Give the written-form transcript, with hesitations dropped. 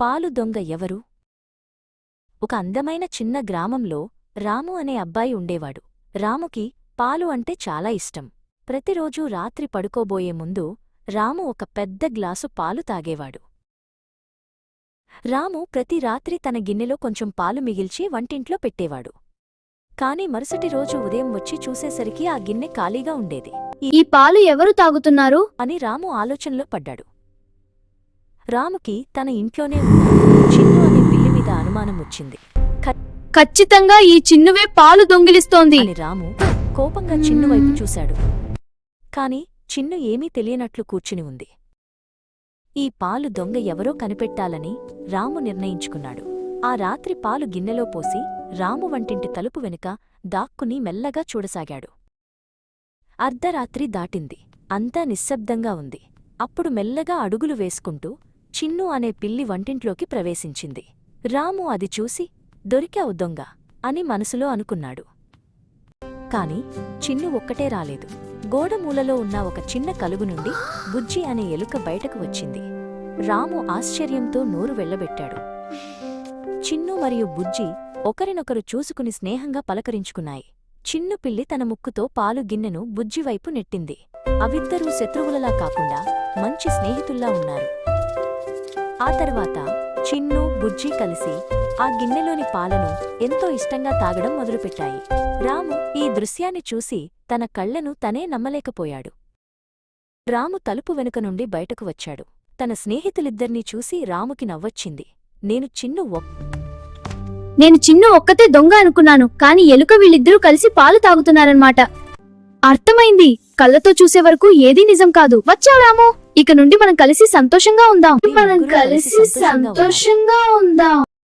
పాలు దొంగ ఎవరు? ఒక అందమైన చిన్న గ్రామంలో రాము అనే అబ్బాయి ఉండేవాడు. రాముకి పాలు అంటే చాలా ఇష్టం. ప్రతిరోజూ రాత్రి పడుకోబోయే ముందు రాము ఒక పెద్ద గ్లాసు పాలు తాగేవాడు. రాము ప్రతి రాత్రి తన గిన్నెలో కొంచెం పాలు మిగిల్చి వంటింట్లో పెట్టేవాడు. కాని మరుసటి రోజు ఉదయం వచ్చి చూసేసరికి ఆ గిన్నె ఖాళీగా ఉండేది. ఈ పాలు ఎవరు తాగుతున్నారు అని రాము ఆలోచనలో పడ్డాడు. రాముకి తన ఇంట్లోనే ఉన్న చిన్ను అనే పిల్లి మీద అనుమానం వచ్చింది. ఖచ్చితంగా ఈ చిన్నువే పాలు దొంగిలిస్తోంది అని రాము కోపంగా చిన్ను వైపు చూశాడు. కాని చిన్ను ఏమీ తెలియనట్లు కూర్చుని ఉంది. ఈ పాలు దొంగ ఎవరో కనిపెట్టాలని రాము నిర్ణయించుకున్నాడు. ఆ రాత్రి పాలు గిన్నెలో పోసి రాము వంటింటి తలుపు వెనుక దాక్కుని మెల్లగా చూడసాగాడు. అర్ధరాత్రి దాటింది. అంతా నిశ్శబ్దంగా ఉంది. అప్పుడు మెల్లగా అడుగులు వేసుకుంటూ చిన్ను అనే పిల్లి వంటింట్లోకి ప్రవేశించింది. రాము అది చూసి దొరికావు దొంగ అని మనసులో అనుకున్నాడు. కాని చిన్ను ఒక్కటే రాలేదు. గోడమూలలో ఉన్న ఒక చిన్న కలుగు నుండి బుజ్జి అనే ఎలుక బయటకు వచ్చింది. రాము ఆశ్చర్యంతో నోరు వెళ్లబెట్టాడు. చిన్ను మరియు బుజ్జి ఒకరినొకరు చూసుకుని స్నేహంగా పలకరించుకున్నాయి. చిన్ను పిల్లి తన ముక్కుతో పాలు గిన్నెను బుజ్జివైపు నెట్టింది. అవిద్దరూ శత్రువులలా కాకుండా మంచి స్నేహితుల్లా ఉన్నారు. ఆ తర్వాత చిన్ను బుజ్జి కలిసి ఆ గిన్నెలోని పాలను ఎంతో ఇష్టంగా తాగడం మొదలుపెట్టాయి. రాము ఈ దృశ్యాన్ని చూసి తన కళ్లను తనే నమ్మలేకపోయాడు. రాము తలుపు వెనుక నుండి బయటకు వచ్చాడు. తన స్నేహితులిద్దర్నీ చూసి రాముకి నవ్వొచ్చింది. నేను చిన్ను ఒక్కతే దొంగ అనుకున్నాను, కాని ఎలుక వీళ్ళిద్దరూ కలిసి పాలు తాగుతున్నారన్నమాట. అర్థమైంది. కళ్ళతో చూసే వరకు ఏదీ నిజం కాదు. వచ్చావు రాము, ఇక నుండి మనం కలిసి సంతోషంగా ఉందాం.